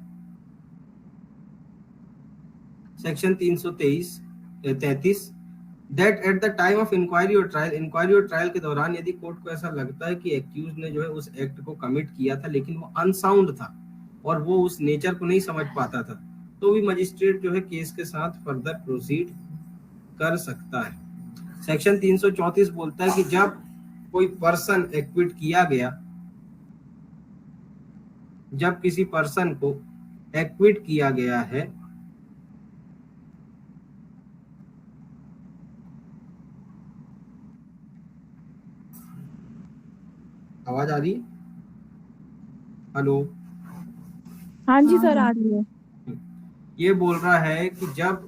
section 333 that at the time of inquiry और ट्रायल के दौरान यदि कोर्ट को ऐसा लगता है कि एक्यूज ने जो है उस एक्ट को कमिट किया था लेकिन वो अनसाउंड था और वो उस नेचर को नहीं समझ पाता था, तो भी मजिस्ट्रेट जो है केस के साथ फर्दर प्रोसीड कर सकता है। सेक्शन 334 बोलता है कि जब कोई पर्सन एक्विट किया गया, जब किसी पर्सन को एक्विट किया गया है आवाज आ रही है? हेलो? हाँ जी सर, आ रही है। ये बोल रहा है कि जब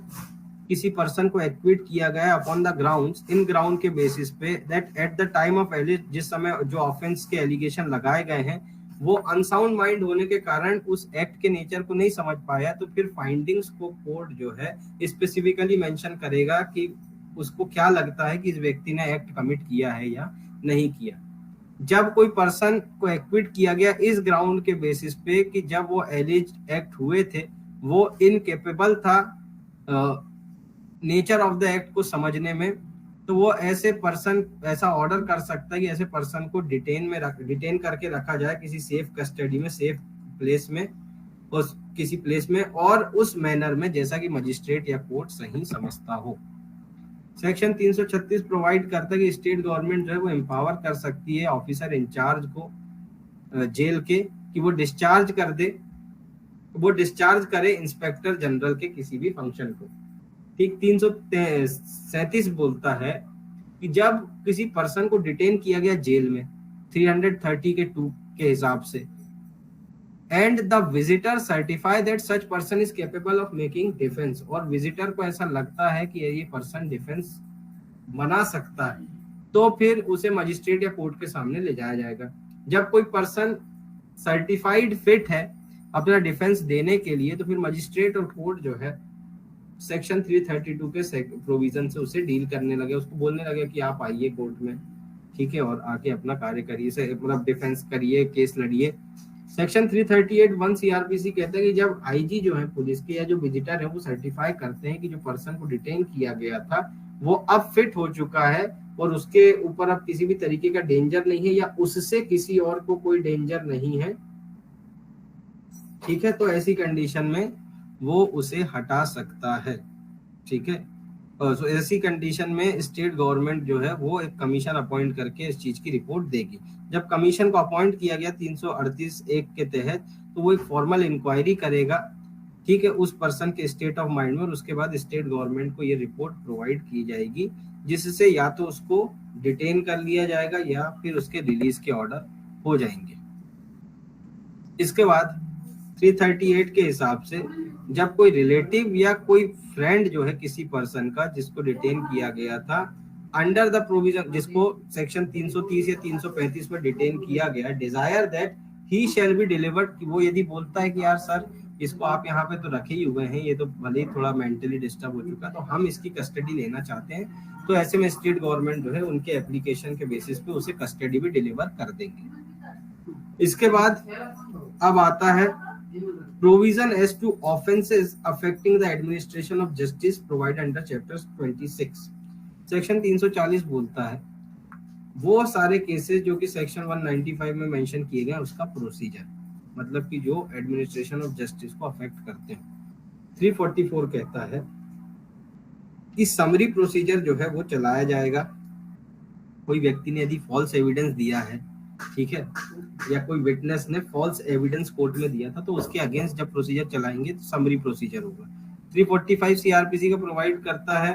किसी पर्सन को एक्विट किया गया upon the grounds, in ground के बेसिस पे that at the time of जिस समय जो ऑफेंस के एलिगेशन लगाए गए हैं वो अनसाउंड माइंड होने के कारण उस एक्ट के नेचर को नहीं समझ पाया, तो फिर फाइंडिंग्स को कोर्ट जो है स्पेसिफिकली मेंशन करेगा कि उसको क्या लगता है कि इस व्यक्ति ने एक्ट कमिट किया है या नहीं किया। जब कोई पर्सन को एक्विट किया गया इस ग्राउंड के बेसिस पे कि जब वो एलिज्ड एक्ट हुए थे वो इनकेपेबल था नेचर ऑफ द एक्ट को समझने में, तो वो ऐसे पर्सन ऐसा ऑर्डर कर सकता है कि ऐसे पर्सन को डिटेन करके रखा जाए किसी सेफ कस्टडी में, सेफ प्लेस में, उस किसी प्लेस में और उस मैनर में जैसा कि मजिस्ट्रेट या कोर्ट सही समझता हो। सेक्शन 336 प्रोवाइड करता है कि स्टेट गवर्नमेंट जो है वो एम्पावर कर सकती है ऑफिसर इंचार्ज को जेल के कि वो डिस्चार्ज करे इंस्पेक्टर जनरल के किसी भी फंक्शन को। ठीक 337 बोलता है कि जब किसी पर्सन को डिटेन किया गया जेल में 330 के 2 के हिसाब से and the visitor certify that such person is capable of making defence, और विजिटर को ऐसा लगता है कि ये पर्सन डिफेंस बना सकता है, तो फिर उसे मजिस्ट्रेट या कोर्ट के सामने ले जाया जाएगा। जब कोई पर्सन सर्टिफाइड फिट है अपना डिफेंस देने के लिए तो फिर मजिस्ट्रेट और कोर्ट जो है सेक्शन 332 के प्रोविजन से उसे डील करने लगे, उसको बोलने लगे कि आप आइए कोर्ट में, ठीक है, और आके अपना कार्य करिए, मतलब डिफेंस करिए, केस लड़िए। सेक्शन 338(1) सीआरपीसी कहता है कि जब आईजी जो है पुलिस के या जो विजिटर है वो सर्टिफाई करते हैं कि जो पर्सन को डिटेन किया गया था वो अब फिट हो चुका है और उसके ऊपर अब किसी भी तरीके का डेंजर नहीं है या उससे किसी और को कोई डेंजर नहीं है, ठीक है, तो ऐसी कंडीशन में वो उसे हटा सकता है, ठीक है। तो ऐसी कंडीशन में स्टेट गवर्नमेंट जो है वो एक कमीशन अपॉइंट करके इस चीज की रिपोर्ट देगी। जब कमीशन को अपॉइंट किया गया 338(1) के तहत तो वो एक फॉर्मल इंक्वायरी करेगा, ठीक है, उस पर्सन के स्टेट ऑफ माइंड में, और उसके बाद स्टेट गवर्नमेंट को ये रिपोर्ट प्रोवाइड की जाएगी जिससे या तो उसको डिटेन कर लिया जाएगा या फिर उसके रिलीज के ऑर्डर हो जाएंगे। इसके बाद 338 के हिसाब से जब कोई रिलेटिव या कोई फ्रेंड जो है किसी पर्सन का जिसको डिटेन किया गया था अंडर द प्रोविजन, जिसको सेक्शन 330 या 335 में डिटेन किया गया, desire that he shall be delivered, कि वो यदि बोलता है कि यार सर इसको आप यहाँ पे तो रखे ही हुए हैं, ये तो भले ही थोड़ा मेंटली डिस्टर्ब हो चुका, तो हम इसकी कस्टडी लेना चाहते हैं, तो ऐसे में स्टेट गवर्नमेंट जो है उनके एप्लीकेशन के बेसिस पे उसे कस्टडी भी डिलीवर कर देंगे। इसके बाद अब आता है provision as to offenses affecting the administration of justice provided under chapter 26। Section 340 बोलता है वो सारे केसेस जो कि सेक्शन 195 में मेंशन किए गए उसका प्रोसीजर, मतलब कि जो एडमिनिस्ट्रेशन ऑफ जस्टिस को अफेक्ट करते हैं। 344 कहता है कि समरी प्रोसीजर जो है वो चलाया जाएगा। कोई व्यक्ति ने यदि फॉल्स एविडेंस दिया है, ठीक है, या कोई विटनेस ने फॉल्स एविडेंस कोर्ट में दिया था, तो उसके अगेंस्ट जब प्रोसीजर चलाएंगे तो समरी प्रोसीजर होगा। 345 सीआरपीसी का प्रोवाइड करता है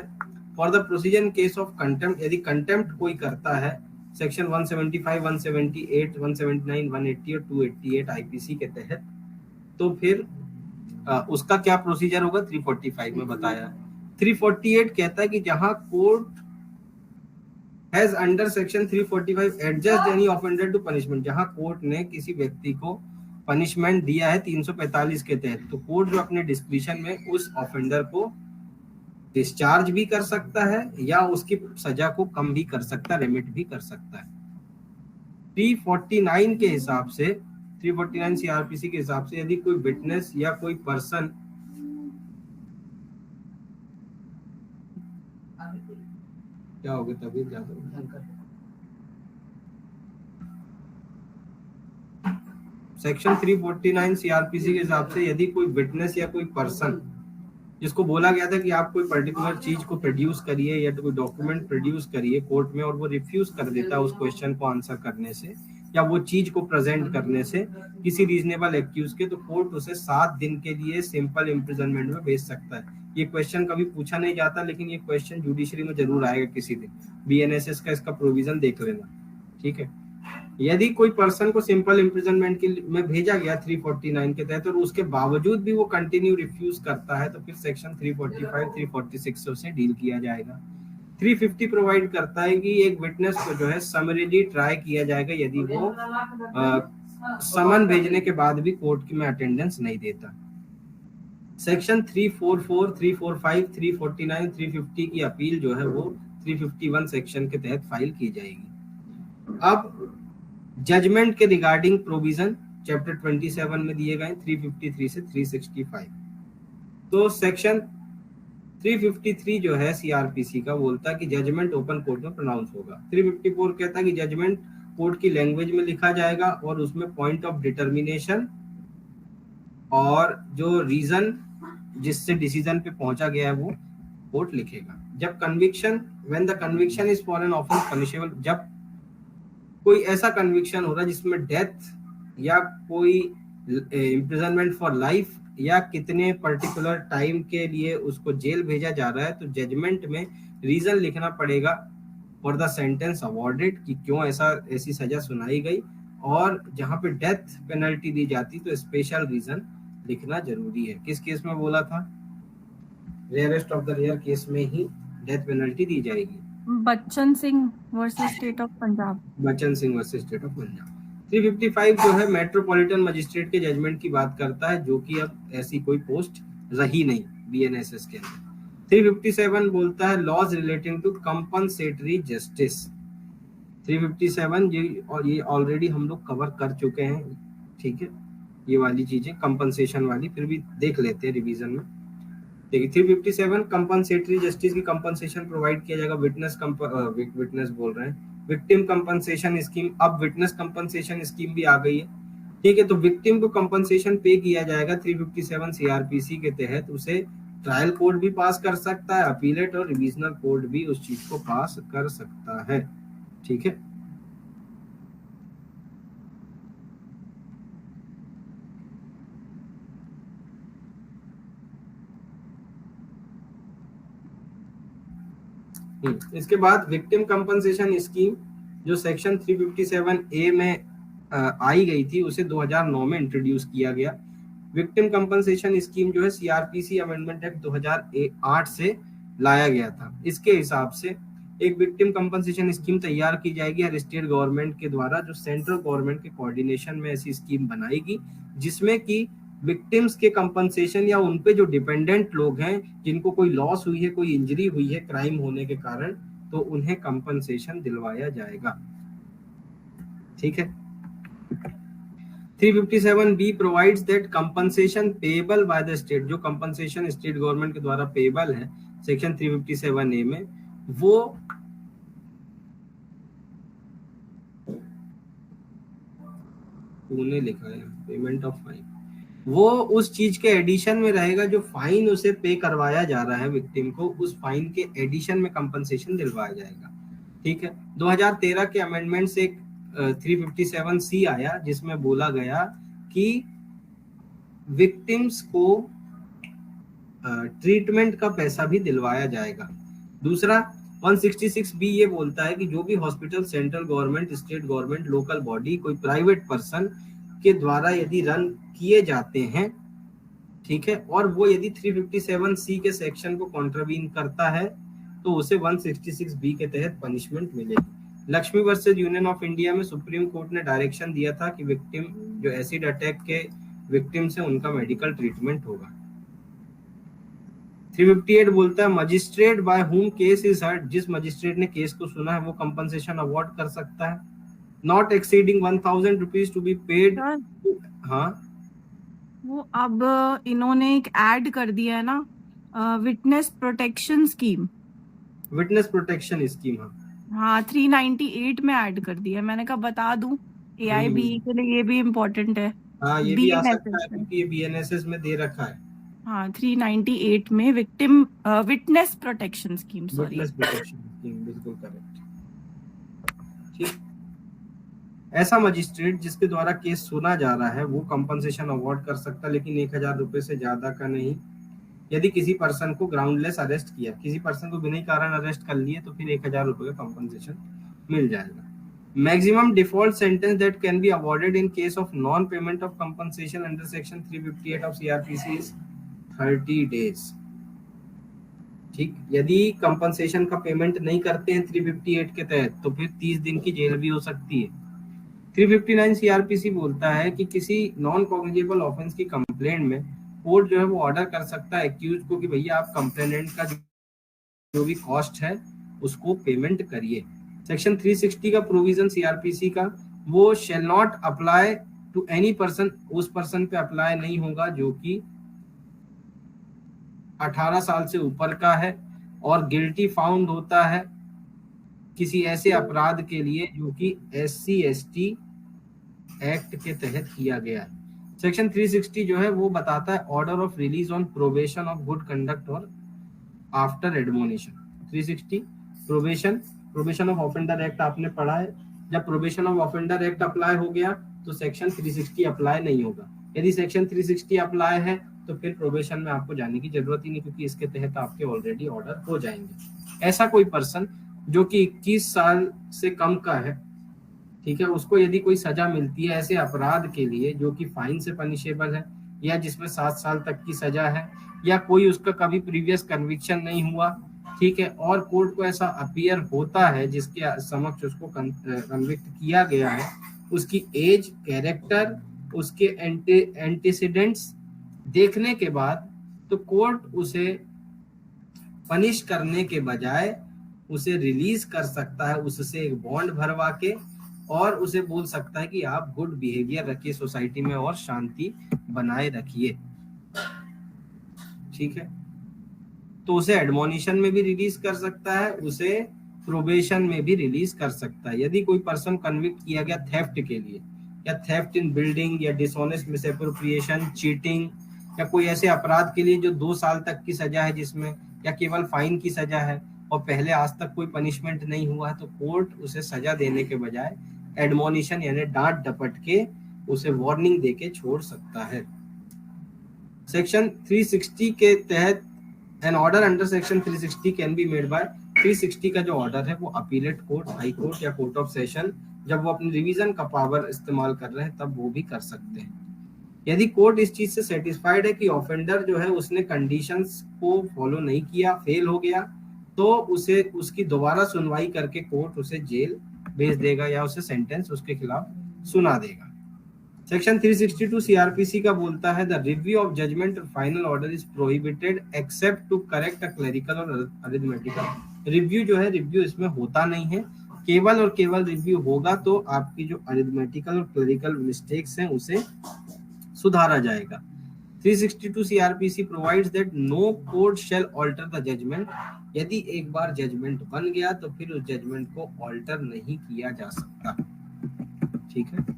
for the procedure in case of contempt, यदि कंटेम्प्ट कोई करता है सेक्शन 175, 178, 179, 180 और 288 आईपीसी के तहत, तो फिर उसका क्या प्रोसीजर होगा 345 में बताया। 348 कहता है कि जहां court has under section 345 adjust any offender to punishment, जहां कोर्ट ने किसी व्यक्ति को पनिशमेंट दिया है 345 के तहत, तो कोर्ट जो अपने डिस्क्रिप्शन में उस ऑफेंडर को डिस्चार्ज भी कर सकता है या उसकी सजा को कम भी कर सकता है, रिमिट भी कर सकता है। 349 के हिसाब से, 349 सीआरपीसी के हिसाब से यदि कोई विटनेस या कोई पर्सन क्या हो गया, तबीयत ज्यादा। सेक्शन 349 सीआरपीसी के हिसाब से यदि कोई विटनेस या कोई पर्सन जिसको बोला गया था कि आप कोई पर्टिकुलर चीज को प्रोड्यूस करिए या कोई डॉक्यूमेंट प्रोड्यूस करिए कोर्ट में, और वो रिफ्यूज कर देता है उस क्वेश्चन को आंसर करने से या वो चीज को प्रेजेंट करने से किसी रीजनेबल एक्यूज के, तो कोर्ट उसे 7 दिन के लिए सिंपल इम्प्रिजनमेंट में भेज सकता है। ये क्वेश्चन कभी पूछा नहीं जाता, लेकिन ये क्वेश्चन जुडिशरी में जरूर आएगा किसी दिन। बीएनएसएस का इसका प्रोविजन देख लेना, ठीक है। यदि कोई पर्सन को सिंपल इम्प्रिजनमेंट के में भेजा गया 349 के तहत और उसके बावजूद भी वो कंटिन्यू रिफ्यूज करता है, तो फिर सेक्शन 345 346 से उसे डील किया जाएगा। 350 प्रोवाइड करता है कि एक विटनेस को जो है समरीली ट्राई किया जाएगा यदि वो समन भेजने के बाद भी कोर्ट में अटेंडेंस नहीं देता। सेक्शन 344 345 349 350 की अपील जो है वो 351 सेक्शन के तहत फाइल की जाएगी। अब जजमेंट के रिगार्डिंग प्रोविजन चैप्टर 27 में दिए गए 353 से 365। तो सेक्शन 353 जो है सीआरपीसी का बोलता है कि जजमेंट ओपन कोर्ट में प्रोनाउंस होगा। 354 कहता है कि जजमेंट कोर्ट की लैंग्वेज में लिखा जाएगा और उसमें पॉइंट ऑफ डिटर्मिनेशन और जो रीजन जिससे डिसीजन पे पहुंचा गया है वो कोर्ट लिखेगा। जब conviction when the conviction is for an offence punishable, जब कोई ऐसा कन्विक्शन हो रहा है जिसमें डेथ या कोई इम्प्रिजनमेंट फॉर लाइफ या कितने पर्टिकुलर टाइम के लिए उसको जेल भेजा जा रहा है, तो जजमेंट में रीजन लिखना पड़ेगा फॉर द सेंटेंस अवॉर्डेड कि क्यों ऐसी सजा सुनाई गई, और जहां पे डेथ पेनल्टी दी जाती तो स्पेशल रीजन लिखना जरूरी है। किस केस में बोला था? Rarest of the rare case में ही डेथ पेनल्टी दी जाएगी। Bachan Singh versus state of Punjab. Bachan Singh versus state of Punjab. 355 जो है मेट्रोपॉलिटन मजिस्ट्रेट के जजमेंट की बात करता है, जो कि अब ऐसी कोई पोस्ट रही नहीं बीएनएसएस के अंदर। 357 बोलता है laws relating to compensatory justice. 357 ये ऑलरेडी हम लोग कवर कर चुके हैं, ठीक है, ये वाली चीजें कंपनसेशन वाली, फिर भी देख लेते हैं रिवीजन में। देखिए 357 कंपनसेटरी जस्टिस की कंपनसेशन प्रोवाइड किया जाएगा। विटनेस बोल रहे हैं विक्टिम कंपनसेशन स्कीम। अब विटनेस कंपनसेशन स्कीम भी आ गई है, ठीक है। तो विक्टिम को कंपनसेशन पे किया जाएगा 357 सीआरपीसी के तहत। उसे ट्रायल कोर्ट भी पास कर सकता है, अपीलेट और रिविजनल कोर्ट भी उस चीज को पास कर सकता है, ठीक है। इसके बाद विक्टिम कंपनसेशन स्कीम जो सेक्शन 357 ए में आई गई थी, उसे 2009 में इंट्रोड्यूस किया गया। विक्टिम कंपनसेशन स्कीम जो है सीआरपीसी अमेंडमेंट एक्ट 2008 से लाया गया था। इसके हिसाब से एक विक्टिम कंपनसेशन स्कीम तैयार की जाएगी हर स्टेट गवर्नमेंट के द्वारा, जो सेंट्रल गवर्नमेंट के कोऑर्डिनेशन में ऐसी स्कीम बनाएगी, जिसमें कि विक्टिम्स के कंपनसेशन या उनपे जो डिपेंडेंट लोग हैं जिनको कोई लॉस हुई है, कोई इंजरी हुई है क्राइम होने के कारण, तो उन्हें कंपनसेशन दिलवाया जाएगा, ठीक है। 357B provides that compensation payable by the state, जो कंपनसेशन स्टेट गवर्नमेंट के द्वारा पेएबल है सेक्शन 357A में, वो तूने लिखा है पेमेंट ऑफ फाइन, वो उस चीज के एडिशन में रहेगा जो फाइन उसे पे करवाया जा रहा है विक्टिम को, उस फाइन के एडिशन में कंपनसेशन दिलवाया जाएगा, ठीक है। 2013 के अमेंडमेंट से 357C आया, जिसमें बोला गया कि विक्टिम्स को ट्रीटमेंट का पैसा भी दिलवाया जाएगा। दूसरा 166B ये बोलता है कि जो भी hospital central government, state government, local body, कोई प्राइवेट पर्सन के द्वारा यदि रन किए जाते हैं, ठीक है, और वो यदि 357C के सेक्शन को कॉन्ट्रावीन करता है, तो उसे 166B के तहत पनिशमेंट मिलेगी। Lakshmi versus union of India में सुप्रीम कोर्ट ने डायरेक्शन दिया था कि विक्टिम जो एसिड अटैक के विक्टिम से उनका मेडिकल ट्रीटमेंट होगा। 358 बोलता है magistrate by whom case is heard, जिस मजिस्ट्रेट ने केस को सुना है वो कंपनसेशन अवार्ड कर सकता है। Not exceeding 1000 rupees to be paid. हाँ, वो अब इन्होंने एक ऐड कर दिया है ना, witness protection scheme, witness protection scheme. हाँ 398 में ऐड कर दिया, मैंने कहा बता दूं AIB के लिए ये भी इम्पोर्टेंट है। हाँ ये भी आ सकता है BNSS में, क्योंकि ये BNSS में दे रखा है। हाँ 398 में victim witness protection scheme, sorry. Witness protection scheme, बिल्कुल करेक्ट। ठीक। ऐसा मजिस्ट्रेट जिसके द्वारा केस सुना जा रहा है वो कंपनसेशन अवार्ड कर सकता है, लेकिन 1000 रुपए से ज्यादा का नहीं। यदि किसी पर्सन को ग्राउंडलेस अरेस्ट किया, किसी पर्सन को बिना कारण अरेस्ट कर लिए, तो फिर 1000 रुपए का कंपनसेशन मिल जाएगा। Maximum default sentence that can be awarded in case of non payment of compensation under section 358 of CRPC is 30 days. ठीक, यदि कंपनसेशन का पेमेंट नहीं करते हैं 358 के तहत तो फिर 30 दिन की जेल भी हो सकती है। 359 CRPC बोलता है कि किसी नॉन कॉग्निजेबल ऑफेंस की कंप्लेंट में कोर्ट जो है वो ऑर्डर कर सकता है एक्यूज को कि भैया आप कंप्लेनेंट का जो भी कॉस्ट है उसको पेमेंट करिए। सेक्शन 360 का प्रोविजन CRPC का, वो shall not apply to any person, उस पर्सन पे अप्लाई नहीं होगा जो कि 18 साल से ऊपर का है और गिल्टी फाउंड होता है किसी ऐसे अपराध के लिए जो कि SC/ST एक्ट के तहत किया गया है। सेक्शन 360 जो है वो बताता है order of release on probation of good conduct और after admonition. 360 probation of offender act आपने पढ़ा है। जब probation of offender act apply हो गया तो सेक्शन 360 अप्लाई नहीं होगा। यदि सेक्शन 360 अप्लाई है तो फिर प्रोबेशन में आपको जाने की जरूरत ही नहीं, क्योंकि इसके तहत आपके ऑलरेडी ऑर्डर हो जाएंगे। ऐसा कोई पर्सन जो कि 21 साल से कम का है, ठीक है, उसको यदि कोई सजा मिलती है ऐसे अपराध के लिए जो कि फाइन से पनिशेबल है या जिसमें 7 साल तक की सजा है या कोई उसका कभी प्रीवियस कन्विक्शन नहीं हुआ, ठीक है, और कोर्ट को ऐसा अपीयर होता है जिसके समक्ष उसको कन्विक्ट किया गया है, उसकी एज, कैरेक्टर, उसके एंटीसीडेंट्स देखने के बाद तो कोर्ट उसे पनिश करने के बजाय उसे रिलीज कर सकता है, उससे एक बॉन्ड भरवा के, और उसे बोल सकता है कि आप गुड बिहेवियर रखिए सोसाइटी में और शांति बनाए रखिए। ठीक है, तो उसे एडमोनिशन में भी रिलीज कर सकता है, उसे प्रोबेशन में भी रिलीज कर सकता है। यदि कोई पर्सन कन्विक्ट किया गया थेफ्ट के लिए या थेफ्ट इन बिल्डिंग या डिसऑनेस्ट मिसएप्रोप्रिएशन, चीटिंग या कोई ऐसे अपराध के लिए जो 2 साल तक की सजा है जिसमें या केवल फाइन की सजा है और पहले आज तक कोई पनिशमेंट नहीं हुआ है, तो कोर्ट उसे सजा देने के बजाय एडमोनिशन यानी डांट डपट के उसे वार्निंग देके छोड़ सकता है। सेक्शन 360 के तहत an order under section 360 can be made by 360 का जो ऑर्डर है वो अपीलेट कोर्ट, हाई कोर्ट या कोर्ट ऑफ सेशन जब वो अपनी रिवीजन का पावर इस्तेमाल कर रहे हैं तब वो भी कर सकते हैं। यदि कोर्ट इस चीज से सेटिस्फाइड है कि ऑफेंडर जो है उसने कंडीशंस को फॉलो नहीं किया, फेल हो गया, तो उसे उसकी दोबारा सुनवाई करके कोर्ट उसे जेल भेज देगा या उसे सेंटेंस उसके खिलाफ सुना देगा। सेक्शन 362 CRPC का बोलता है the review of judgment or final order is prohibited except to correct a clerical or arithmetical. Review जो है, रिव्यू इसमें होता नहीं है, केवल और केवल रिव्यू होगा तो आपकी जो अरिथमेटिकल और क्लरिकल मिस्टेक्स हैं उसे सुधारा जाएगा। 362 CRPC provides that no court shall alter the judgment। यदि एक बार जजमेंट बन गया तो फिर उस जजमेंट को ऑल्टर नहीं किया जा सकता। ठीक है।